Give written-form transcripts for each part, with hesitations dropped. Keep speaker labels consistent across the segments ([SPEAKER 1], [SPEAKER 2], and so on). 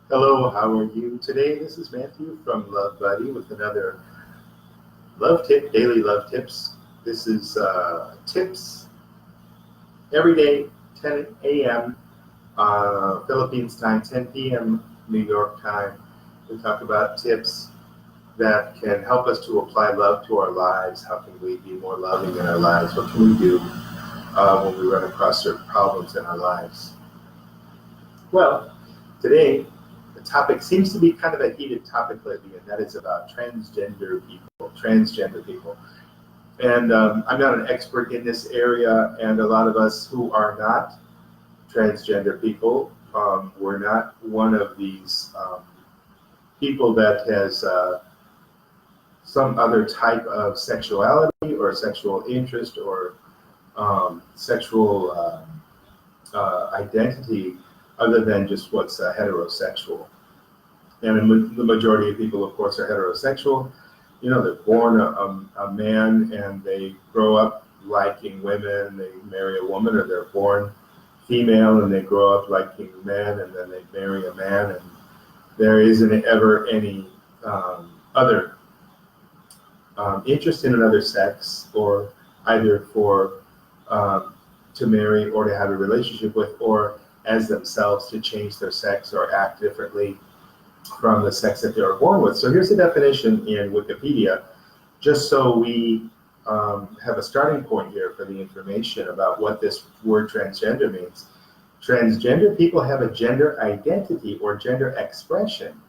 [SPEAKER 1] Hello, how are you today? This is Matthew from Love Buddy with another Love Tip, Daily Love Tips. This is tips every day, 10 a.m. Philippines time, 10 p.m. New York time. We talk about tips that can help us to apply love to our lives. How can we be more loving in our lives? What can we do when we run across certain problems in our lives? Well, today the topic seems to be kind of a heated topic lately, and that is about transgender people. Transgender people. And I'm not an expert in this area, and a lot of us who are not transgender people, we're not one of these people that has some other type of sexuality or sexual interest or sexual identity other than just what's heterosexual. And the majority of people, of course, are heterosexual. You know, they're born a man and they grow up liking women, they marry a woman, or they're born female and they grow up liking men and then they marry a man, and there isn't ever any other interest in another sex, or either for to marry or to have a relationship with, or as themselves to change their sex or act differently from the sex that they were born with. So here's the definition in Wikipedia, just so we have a starting point here for the information about what this word transgender means. Transgender people have a gender identity or gender expression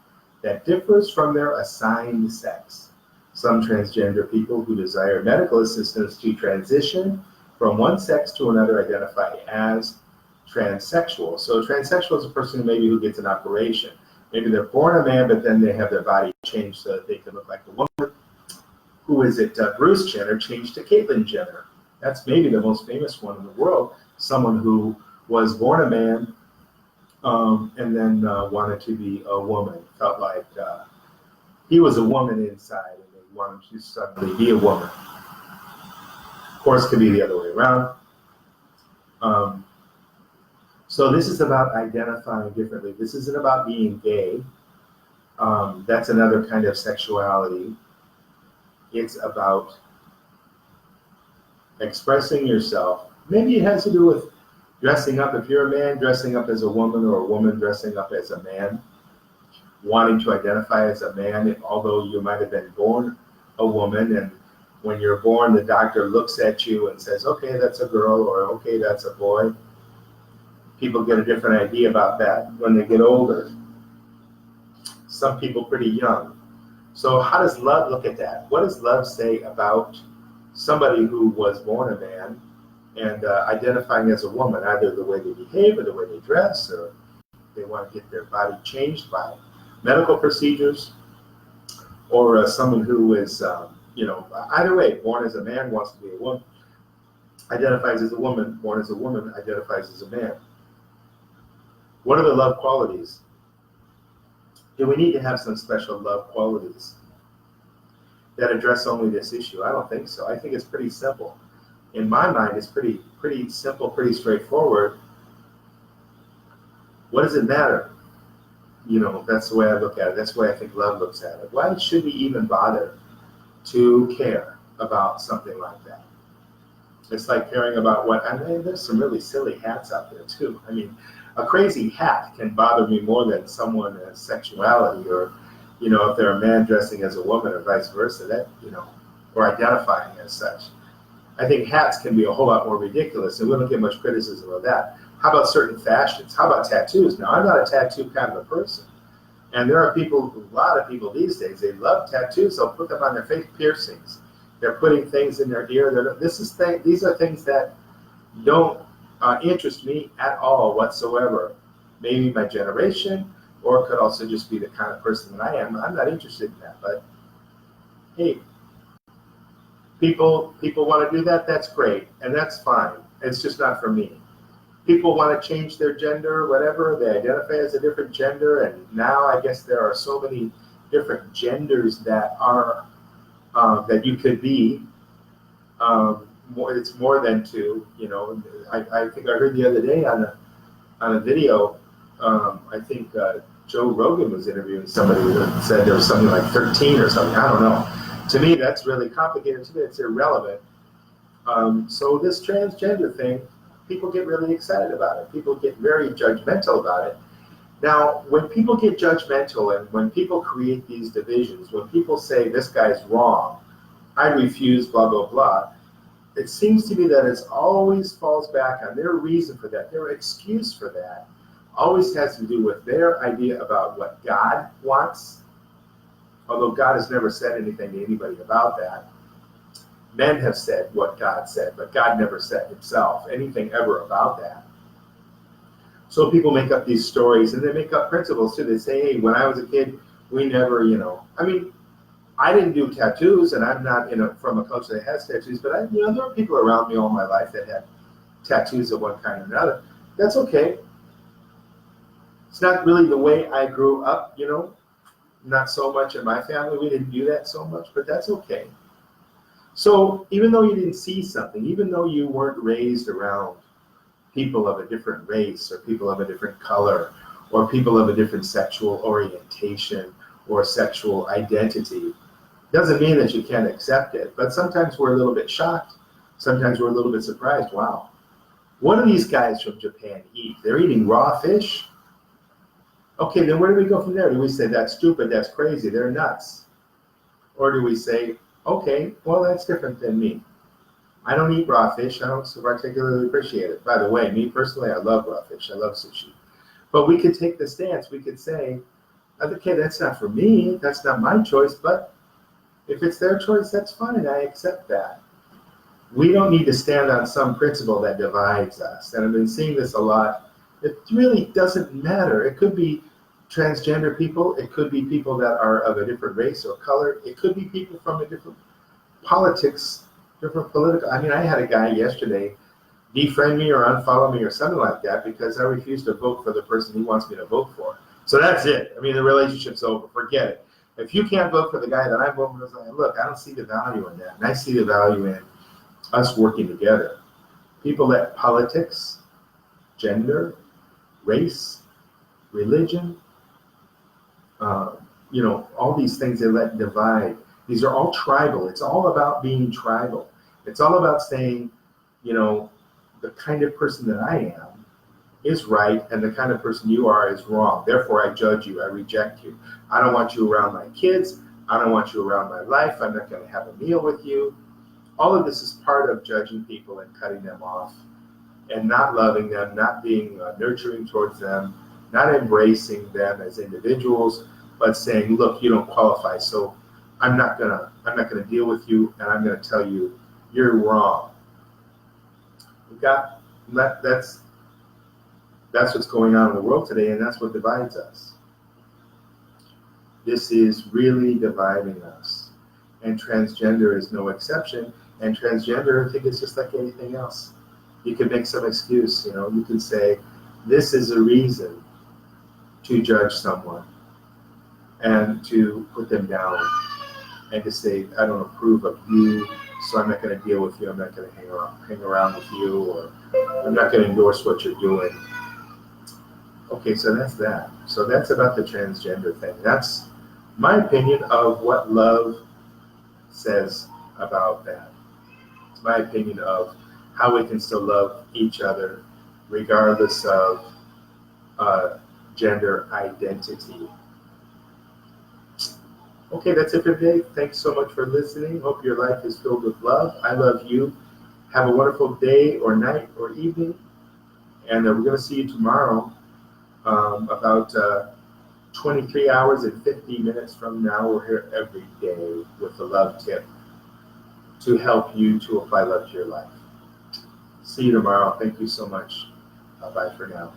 [SPEAKER 1] that differs from their assigned sex. Some transgender people who desire medical assistance to transition from one sex to another identify as transsexual. So transsexual is a person maybe who gets an operation. Maybe they're born a man, but then they have their body changed so that they can look like a woman. Who is it? Bruce Jenner changed to Caitlyn Jenner. That's maybe the most famous one in the world. Someone who was born a man and then wanted to be a woman. Felt like he was a woman inside and they wanted to suddenly be a woman. Of course, it could be the other way around. So this is about identifying differently. This isn't about being gay. That's another kind of sexuality. It's about expressing yourself. Maybe it has to do with dressing up. If you're a man, dressing up as a woman, or a woman dressing up as a man, wanting to identify as a man, although you might have been born a woman, and when you're born, the doctor looks at you and says, okay, that's a girl, or okay, that's a boy. People get a different idea about that when they get older. Some people pretty young. So how does love look at that? What does love say about somebody who was born a man and identifying as a woman, either the way they behave or the way they dress, or they want to get their body changed by medical procedures, or someone who is, either way, born as a man, wants to be a woman, identifies as a woman, born as a woman, identifies as a man. What are the love qualities? Do we need to have some special love qualities that address only this issue? I don't think so. I think it's pretty simple. In my mind, it's pretty simple, pretty straightforward. What does it matter? You know, that's the way I look at it. That's the way I think love looks at it. Why should we even bother to care about something like that? It's like caring about there's some really silly hats out there too. I mean, a crazy hat can bother me more than someone's sexuality, or, if they're a man dressing as a woman, or vice versa, or identifying as such. I think hats can be a whole lot more ridiculous, and we don't get much criticism of that. How about certain fashions? How about tattoos? Now, I'm not a tattoo kind of a person. And there are a lot of people these days, they love tattoos. They'll put them on their face, piercings. They're putting things in their ear. These are things that don't interest me at all whatsoever. Maybe my generation, or it could also just be the kind of person that I am. I'm not interested in that. But hey, people want to do that. That's great, and that's fine. It's just not for me. People want to change their gender, whatever. They identify as a different gender, and now I guess there are so many different genders that are that you could be. It's more than two. I think I heard the other day on a video I think Joe Rogan was interviewing somebody that said there was something like 13 or something. I don't know. To me, that's really complicated. To me, it's irrelevant. So this transgender thing, people get really excited about it. People get very judgmental about it. Now, when people get judgmental and when people create these divisions, when people say this guy's wrong, I refuse, blah, blah, blah, it seems to me that it always falls back on their reason for that, their excuse for that, always has to do with their idea about what God wants, although God has never said anything to anybody about that. Men have said what God said, but God never said himself anything ever about that. So people make up these stories, and they make up principles too. They say, hey, when I was a kid, we never, I mean, I didn't do tattoos, and I'm not from a culture that has tattoos, but there are people around me all my life that had tattoos of one kind or another. That's okay. It's not really the way I grew up, not so much in my family. We didn't do that so much, but that's okay. So even though you didn't see something, even though you weren't raised around people of a different race or people of a different color or people of a different sexual orientation or sexual identity, doesn't mean that you can't accept it. But sometimes we're a little bit shocked. Sometimes we're a little bit surprised. Wow, what do these guys from Japan eat? They're eating raw fish? Okay, then where do we go from there? Do we say that's stupid, that's crazy, they're nuts? Or do we say, okay, well, that's different than me. I don't eat raw fish. I don't particularly appreciate it. By the way, me personally, I love raw fish. I love sushi. But we could take the stance. We could say, okay, that's not for me. That's not my choice. But if it's their choice, that's fine. I accept that. We don't need to stand on some principle that divides us. And I've been seeing this a lot. It really doesn't matter. It could be transgender people. It could be people that are of a different race or color. It could be people from a different politics, different political. I mean, I had a guy yesterday defriend me or unfollow me or something like that because I refused to vote for the person he wants me to vote for. So that's it. I mean, the relationship's over. Forget it. If you can't vote for the guy that I vote for, look, I don't see the value in that. And I see the value in us working together. People let politics, gender, race, religion, all these things they let divide. These are all tribal. It's all about being tribal. It's all about saying, the kind of person that I am is right and the kind of person you are is wrong. Therefore, I judge you. I reject you. I don't want you around my kids. I don't want you around my life. I'm not going to have a meal with you. All of this is part of judging people and cutting them off and not loving them, not being nurturing towards them, not embracing them as individuals, but saying, look, you don't qualify, so I'm not gonna deal with you, and I'm gonna tell you you're wrong. That's what's going on in the world today, and that's what divides us. This is really dividing us, and transgender is no exception. And transgender, I think it's just like anything else. You can make some excuse, you can say, this is a reason to judge someone and to put them down and to say, I don't approve of you, so I'm not going to deal with you, I'm not going to hang around with you, or I'm not going to endorse what you're doing. Okay, so that's that. So that's about the transgender thing. That's my opinion of what love says about that. It's my opinion of how we can still love each other regardless of gender identity. Okay, that's it for today. Thanks so much for listening. Hope your life is filled with love. I love you. Have a wonderful day or night or evening. And we're going to see you tomorrow about 23 hours and 50 minutes from now. We're here every day with the Love Tip to help you to apply love to your life. See you tomorrow. Thank you so much. Bye for now.